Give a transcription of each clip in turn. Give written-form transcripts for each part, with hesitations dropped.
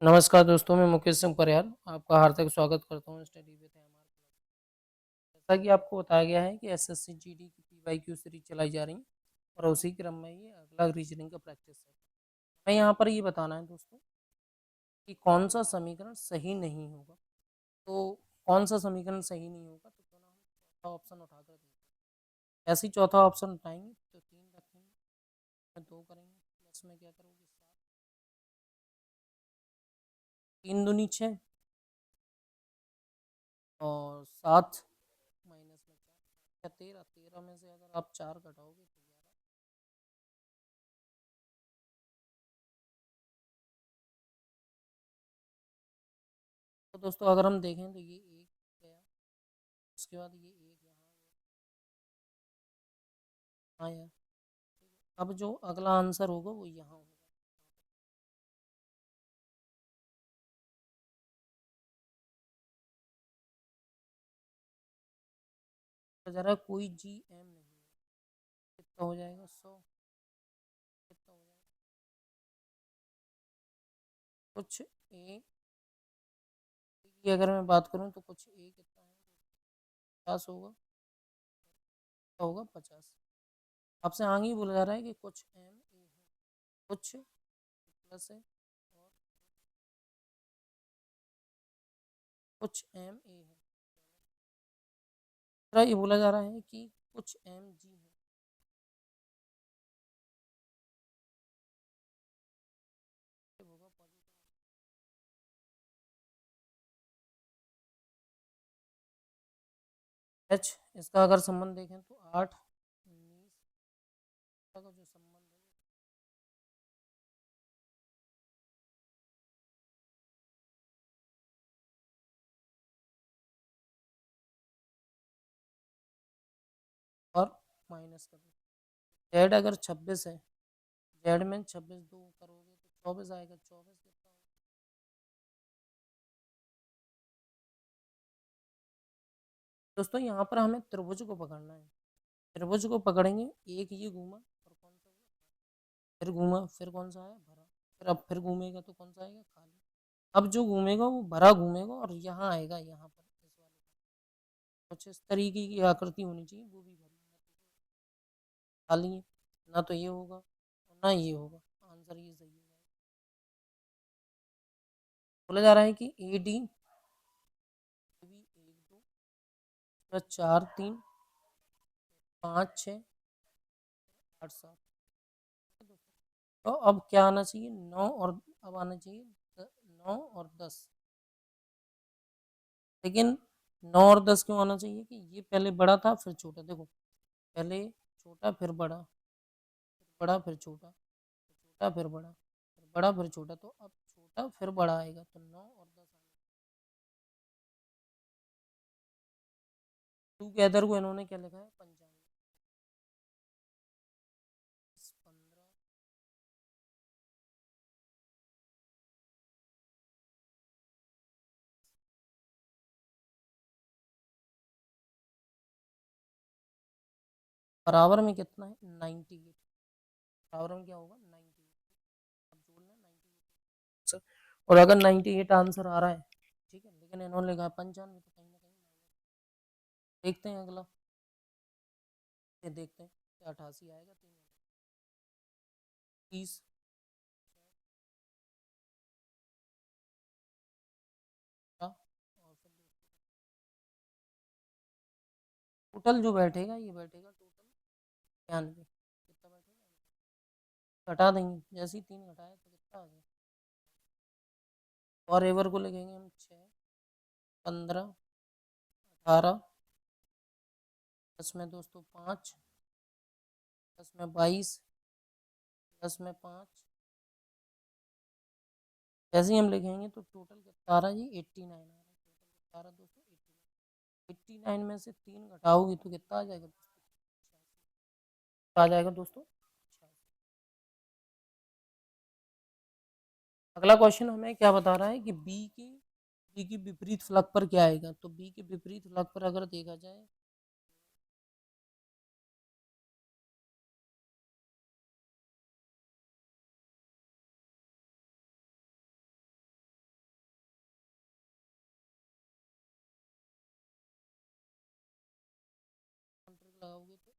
नमस्कार दोस्तों, मैं मुकेश सिंह परिहार आपका हार्दिक स्वागत करता हूँ स्टडी विद एमआर। जैसा कि आपको बताया गया है कि एसएससी जीडी की पीवाईक्यू सीरीज चलाई जा रही है और उसी क्रम में ये अगला रीजनिंग का प्रैक्टिस है। मैं यहाँ पर ये बताना है दोस्तों कि कौन सा समीकरण सही नहीं होगा। तो कौन सा समीकरण सही नहीं होगा, तो क्यों ना हम चौथा ऑप्शन उठाकर देखते हैं। ऐसे ही चौथा ऑप्शन उठाएंगे तो 3 रखेंगे, 2 करेंगे, प्लस में क्या करोगे 7, 3 दूनी 6 और 7 माइनस में 4 या 13, 13 में से अगर आप 4 घटाओगे तो 11। तो दोस्तों अगर हम देखें तो ये एक गया, उसके बाद ये एक यहाँ आया। अब जो अगला आंसर होगा वो यहाँ होगा। तो जरा कोई जी एम नहीं है, कितना हो जाएगा 100, कितना हो जाएगा कुछ ए की अगर मैं बात करूँ तो कुछ ए कितना है 50 होगा, कितना होगा 50। आपसे आगे ही बोला जा रहा है कि कुछ एम ए है, कुछ प्लस है और कुछ एम ए है। दूसरा ये बोला जा रहा है कि कुछ एम जी है, होगा पॉजिटिव। एच इसका अगर संबंध देखें तो 8 19 का जो संबंध है और माइनस कर दो। जेड अगर 26 है, जेड में 26 दो करोगे तो 24 आएगा, 24 कितना होगा। दोस्तों यहाँ पर हमें त्रिभुज को पकड़ना है, त्रिभुज को पकड़ेंगे, एक ये घूमा और कौन सा हुआ, फिर घूमा, फिर कौन सा आया भरा, फिर अब फिर घूमेगा तो कौन सा आएगा खाली। अब जो घूमेगा वो भरा घूमेगा और यहाँ आएगा, यहाँ पर इस वाले कुछ इस तरीके की आकृति होनी चाहिए, वो भी भरी खाली है। ना तो ये होगा और ना ये होगा, आंसर ये सही होगा। बोला जा रहा है कि ए डी भी 1 2 प्लस 4 3 5 6 8 7। तो अब क्या आना चाहिए 9 और अब आना चाहिए 9 और 10। लेकिन 9 और 10 क्यों आना चाहिए कि ये पहले बड़ा था फिर छोटा। देखो पहले छोटा फिर बड़ा, फिर बड़ा फिर छोटा, फिर छोटा फिर बड़ा, फिर बड़ा फिर छोटा, तो अब छोटा फिर बड़ा आएगा तो 9 और 10 आएगा। टूगेदर को इन्होंने क्या लिखा है 95, 15 बराबर में कितना है 98, बराबर में क्या होगा 98। अब जोड़ना 98 और अगर 98 आंसर आ रहा है ठीक है, लेकिन इन्होंने लिखा है 95, तो कहीं ना कहीं देखते हैं अगला, ये देखते हैं क्या 88 आएगा 30। और फिर टोटल जो बैठेगा ये बैठेगा टोटल 96, कितना बैठेगा घटा देंगे, जैसे ही 3 घटाए तो कितना आ गया। और एवर को लिखेंगे हम 6 15 18 10 में दोस्तों 5 10 में 22 10 में 5, जैसे ही हम लिखेंगे तो टोटल कितना आ रहा है जी 89 आ रहा है। टोटल कितना आ रहा है दोस्तों 89 में से 3 घटाओगे तो कितना आ जाएगा दोस्तों, आ जाएगा दोस्तों 86। अगला क्वेश्चन हमें क्या बता रहा है कि बी की विपरीत फलक पर क्या आएगा। तो बी के विपरीत फलक पर अगर देखा जाए लगाओगे तो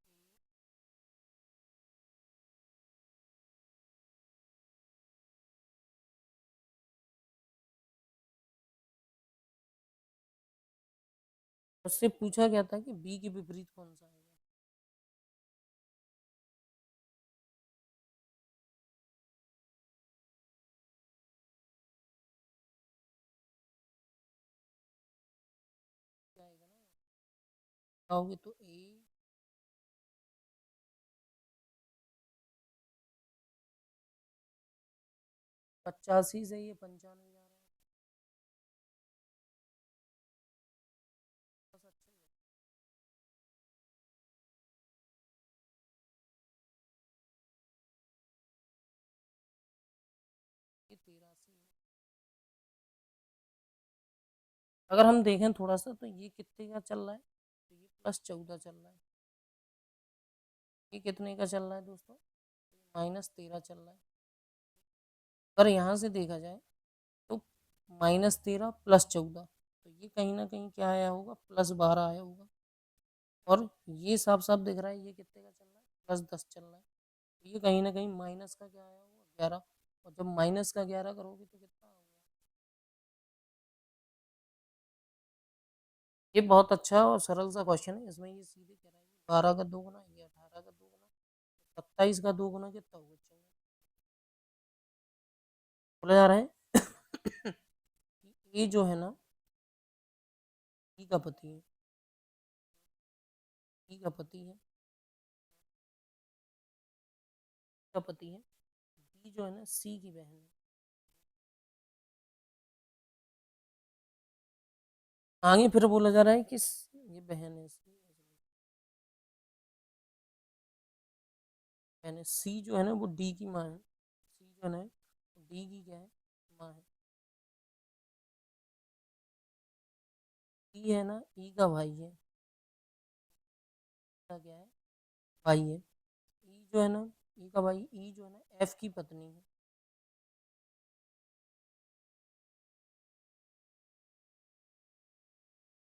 उससे पूछा गया था कि बी के विपरीत कौन सा आएगा। क्या आएगा ना, लगाओगे तो ए 85 से ये 95 जा रहा है। बस अच्छा ही है। ये 83 है। अगर हम देखें थोड़ा सा तो ये कितने का चल रहा है, तो ये +14 चल रहा है। ये कितने का चल रहा है दोस्तों, -13 चल रहा है। अगर यहाँ से देखा जाए तो -13 +14, तो ये कहीं ना कहीं क्या आया होगा, +12 आया होगा। और ये साफ साफ दिख रहा है ये कितने का चल रहा है, +10 चल रहा है। तो ये कहीं ना कहीं माइनस का क्या आया होगा, 11। और जब माइनस का 11 करोगे तो कितना होगा। ये बहुत अच्छा और सरल सा क्वेश्चन है। इसमें ये सीधे कह रहा है 12 का 2 गुना, ये 18 का 2 गुना, 27 का 2 गुना कितना होगा, 14। बोला जा रहा है ये जो है ना, ई का पति है, ई का पति है, का पति है। बी जो है ना सी की बहन है। आगे फिर बोला जा रहा है कि ये बहन है इसकी, बहन है। सी जो है ना वो डी की माँ है। सी जो है ना डी की क्या है, माँ है। ई है ना ई का भाई है, का क्या है, भाई है। ई जो है ना, ई का भाई, ई जो है ना एफ की पत्नी है।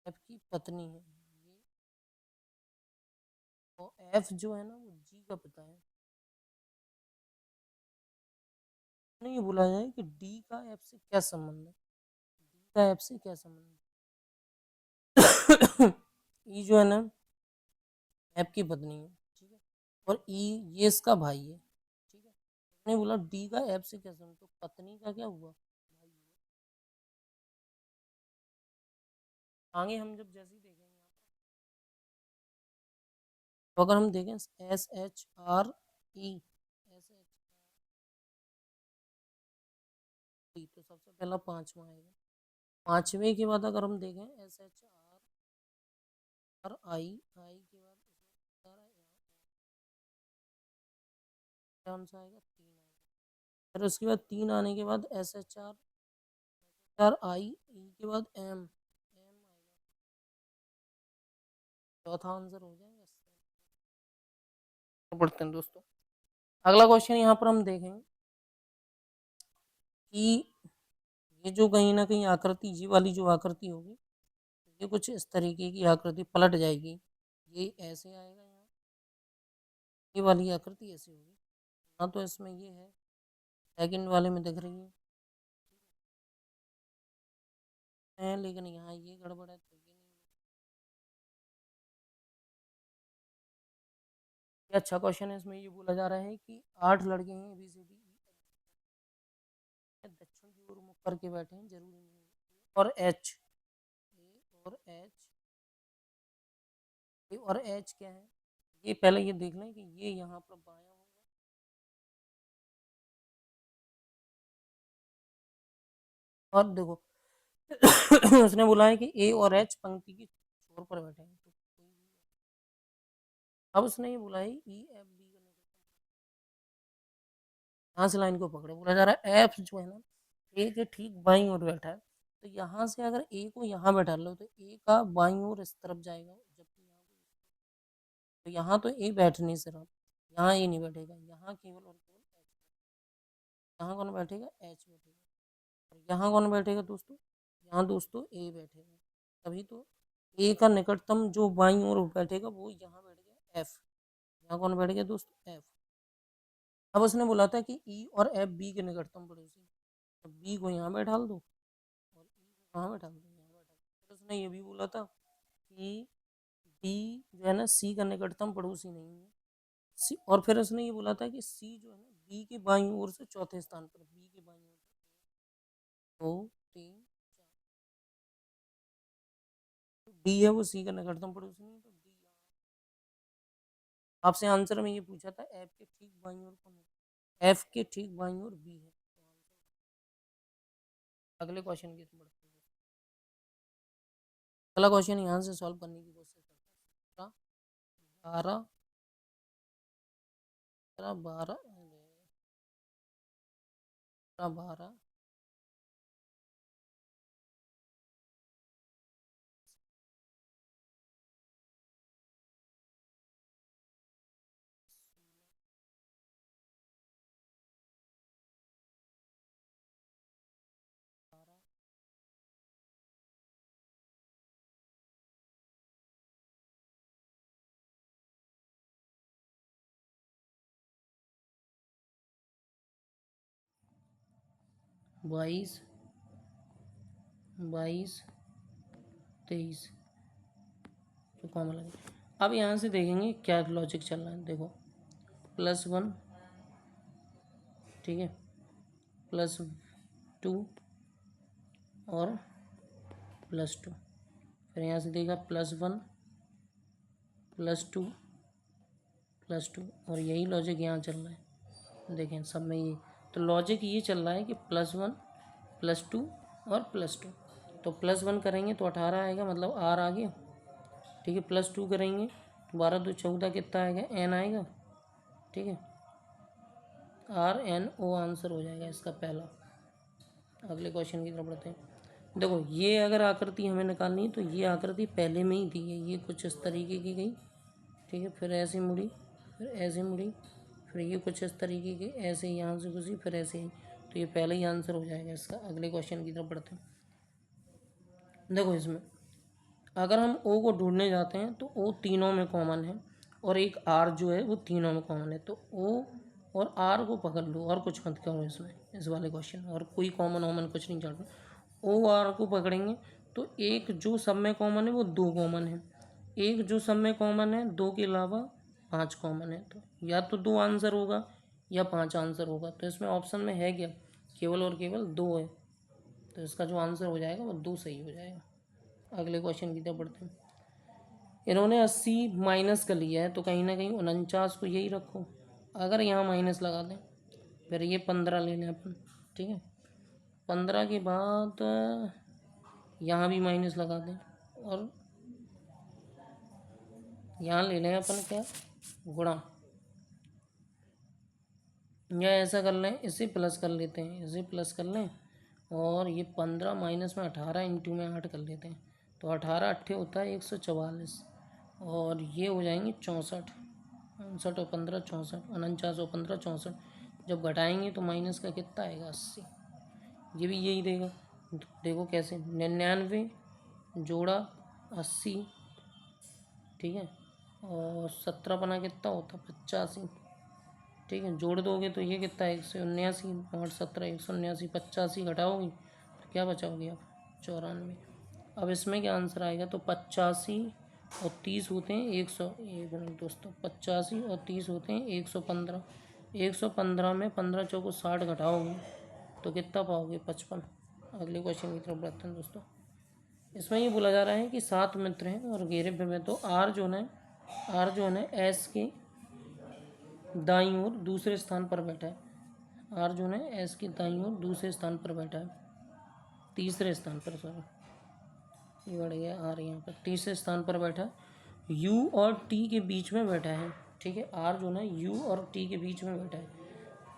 एफ की पत्नी है ये। और एफ जो है ना वो जी का पिता है। नहीं, ये बोला जाए कि डी का एफ से क्या संबंध है, डी का एफ से क्या संबंध है। ई जो है ना एफ की पत्नी है, ठीक है। और ई ये इसका भाई है, ठीक है। नहीं बोला डी का एफ से क्या संबंध, तो पत्नी का क्या हुआ, भाई हुआ। आगे हम जब जैसे ही देखेंगे तो अगर हम देखें SHRE, तो सबसे पहला पांचवा आएगा। पांचवे के बाद अगर हम देखें SHRI, आई के बाद कौन सा आएगा, 3 आएगा। फिर उसके बाद 3 आने के बाद SHRI, ई के बाद एम आएगा। चौथा आंसर हो जाएगा। तो बढ़ते हैं दोस्तों, अगला क्वेश्चन यहाँ पर हम देखेंगे कि ये जो कहीं ना कहीं आकृति, ये वाली जो आकृति होगी, ये कुछ इस तरीके की आकृति पलट जाएगी। ये ऐसे आएगा यहाँ, ये वाली आकृति ऐसे होगी। हाँ तो इसमें ये है, सेकंड वाले में दिख रही है, लेकिन यहाँ ये गड़बड़ है तो ये नहीं। ये अच्छा क्वेश्चन है। इसमें ये बोला जा रहा है कि 8 लड़के हैं ABCD, दक्षिण की ओर मुख करके बैठे हैं, जरूरी नहीं है। और एच, ए और एच, ए और एच क्या है, ये पहले ये देख लें कि ये यहाँ पर बाया होगा। और देखो उसने बोला है कि ए और एच पंक्ति की छोर पर बैठे हैं, तो अब उसने ये बोला है EFB का, यहाँ से लाइन को पकड़े। बोला जा रहा है एफ जो है ना ए के ठीक बाईं ओर बैठा है, तो यहाँ से अगर ए को यहाँ बैठा लो तो ए का बाईं ओर इस तरफ जाएगा, जबकि यहाँ तो यहाँ तो ए बैठने से रहा, यहाँ ए नहीं बैठेगा, यहाँ केवल और केवल एच। यहाँ कौन बैठेगा, एच बैठेगा। और यहाँ कौन बैठेगा दोस्तों, यहाँ दोस्तों ए बैठेगा। तभी तो ए का निकटतम जो बाईं ओर बैठेगा वो यहाँ बैठ गया एफ, यहाँ कौन बैठ गया दोस्तों, एफ। अब उसने बोला था कि ई और एफ बी के निकटतम पड़ोसी, तो बी को यहाँ बैठा दो और ई को कहाँ बैठा दो, यहाँ बैठा दो। फिर उसने ये भी बोला था कि डी जो है ना सी का निकटतम पड़ोसी नहीं है, सी, और फिर उसने ये बोला था कि सी जो है ना बी के बाईं ओर से चौथे स्थान पर, बी के बाईं ओर दो तीन डी है वो सी का निकटतम पड़ोसी नहीं है, तो डी यहाँ। आपसे आंसर में ये पूछा था एफ के ठीक बाईं ओर कौन है, एफ के ठीक बाईं ओर बी है। अगले क्वेश्चन की तरफ बढ़ते हैं। अगला क्वेश्चन यहाँ से सॉल्व करने की कोशिश करते हैं। 12 12 12 22 22 23 जो कॉमन लगे। अब यहाँ से देखेंगे क्या लॉजिक चल रहा है। देखो +1, ठीक है, +2 और +2। फिर यहाँ से देखा +1 +2 +2, और यही लॉजिक यहाँ चल रहा है। देखें सब में ये, तो लॉजिक ये चल रहा है कि +1 +2 और +2। तो +1 करेंगे तो 18 आएगा, मतलब आर आ गया, ठीक है। +2 करेंगे 12 2 14, कितना आएगा, एन आएगा, ठीक है। RNO आंसर हो जाएगा इसका पहला। अगले क्वेश्चन की तरफ बढ़ते हैं। देखो ये अगर आकृति हमें निकालनी है तो ये आकृति पहले में ही दी है, ये कुछ इस तरीके की गई, ठीक है। फिर ऐसे मुड़ी, फिर ऐसे मुड़ी, फिर ये कुछ इस तरीके की, ऐसे यहाँ से घुसी, फिर ऐसे ही, तो ये पहले ही आंसर हो जाएगा इसका। अगले क्वेश्चन की तरफ बढ़ते हैं। देखो इसमें अगर हम ओ को ढूंढने जाते हैं तो ओ तीनों में कॉमन है, और एक आर जो है वो तीनों में कॉमन है, तो ओ और आर को पकड़ लो और कुछ मत करो इसमें, इस वाले क्वेश्चन, और कोई कॉमन वॉमन कुछ नहीं छोड़ना। ओ आर को पकड़ेंगे तो एक जो सब में कॉमन है वो 2 कॉमन है, एक जो सब में कॉमन है 2 के अलावा 5 कॉमन है, तो या तो 2 आंसर होगा या 5 आंसर होगा। तो इसमें ऑप्शन में है क्या, केवल और केवल 2 है, तो इसका जो आंसर हो जाएगा वो 2 सही हो जाएगा। अगले क्वेश्चन की तरफ बढ़ते हैं। इन्होंने 80 माइनस कर लिया है, तो कहीं ना कहीं 49 को यही रखो, अगर यहाँ माइनस लगा दें, फिर ये 15 ले लें अपन, ठीक है। 15 के बाद यहाँ भी माइनस लगा दें, और यहाँ ले लें अपन क्या, गुणा, या ऐसा कर लें इसे प्लस कर लेते हैं, इसे प्लस कर लें, और ये 15 माइनस में 18 इंटू में 8 कर लेते हैं, तो 18 अट्ठे होता है 144, और ये हो जाएंगे 64, 59 और 15 64, 49 और 15 64। जब घटाएंगे तो माइनस का कितना आएगा, 80। ये भी यही देगा, देखो कैसे, 99 जोड़ा 80, ठीक है, और 17 बना कितना होता, 85, ठीक है। जोड़ दोगे तो ये कितना है, 179, और 17 179, 85 घटाओगे तो क्या बचाओगे आप, 94। अब इसमें क्या आंसर आएगा, तो 85 और 30 होते हैं 100, एक मिनट दोस्तों, 85 और 30 होते हैं 115, 115 में 15 चौको 60 घटाओगे तो कितना पाओगे, 55। अगले क्वेश्चन की तरफ बढ़ते हैं दोस्तों। इसमें ये बोला जा रहा है कि 7 मित्र हैं और घेरे पे में, तो आर जो है ना एस के दाईं ओर दूसरे स्थान पर बैठा है, आर जो है एस के दाईं ओर दूसरे स्थान पर बैठा है, तीसरे स्थान पर, सॉरी ये बढ़ गया, आर यहाँ पर तीसरे स्थान पर बैठा है, यू और टी के बीच में बैठा है, ठीक है। आर जो है यू और टी के बीच में बैठा है,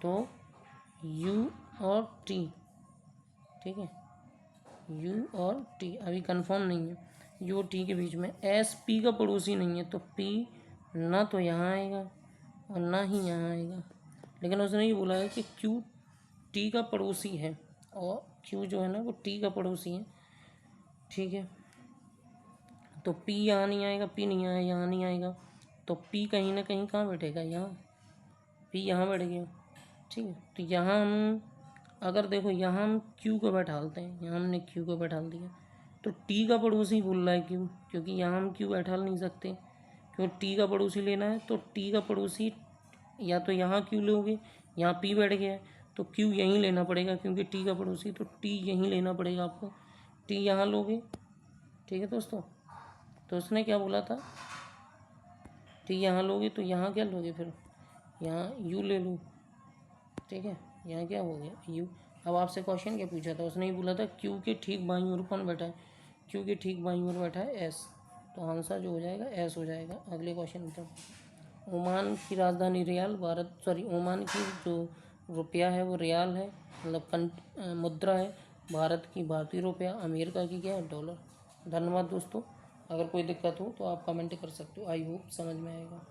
तो यू और टी, ठीक है, यू और टी अभी कंफर्म नहीं है, यू और टी के बीच में, एस पी का पड़ोसी नहीं है, तो पी ना तो यहाँ आएगा और ना ही यहाँ आएगा, लेकिन उसने ये बोला है कि क्यू टी का पड़ोसी है, और क्यू जो है ना वो टी का पड़ोसी है, ठीक है। तो पी यहाँ नहीं आएगा, पी नहीं आएगा, यहाँ नहीं आएगा, तो पी कहीं ना कहीं कहाँ बैठेगा, यहाँ, पी यहाँ बैठ गया, ठीक है। तो यहाँ हम अगर देखो यहाँ हम क्यू को बैठालते हैं, यहाँ हमने क्यू को बैठाल दिया, तो टी का पड़ोसी बोल रहा है क्यू, क्योंकि यहाँ हम क्यू बैठाल नहीं सकते, क्योंकि टी का पड़ोसी लेना है। तो टी का पड़ोसी या तो यहाँ क्यू लोगे, यहाँ पी बैठ गया है तो क्यू यहीं लेना पड़ेगा, क्योंकि टी का पड़ोसी, तो टी यहीं लेना पड़ेगा आपको, टी यहाँ लोगे, ठीक है दोस्तों। तो उसने क्या बोला था, टी यहाँ लोगे तो यहाँ क्या लोगे, फिर यहाँ यू ले लो, ठीक है। यहाँ क्या हो गया, यू। अब आपसे क्वेश्चन क्या पूछा था, उसने ही बोला था क्यू के ठीक बाईं ओर कौन बैठा है, क्यू के ठीक बाईं ओर बैठा है एस, तो आंसर जो हो जाएगा एस हो जाएगा। अगले क्वेश्चन पर, ओमान की राजधानी रियाल, ओमान की जो रुपया है वो रियाल है, मतलब मुद्रा है। भारत की भारतीय रुपया, अमेरिका की क्या है, डॉलर। धन्यवाद दोस्तों, अगर कोई दिक्कत हो तो आप कमेंट कर सकते हो। आई होप समझ में आएगा।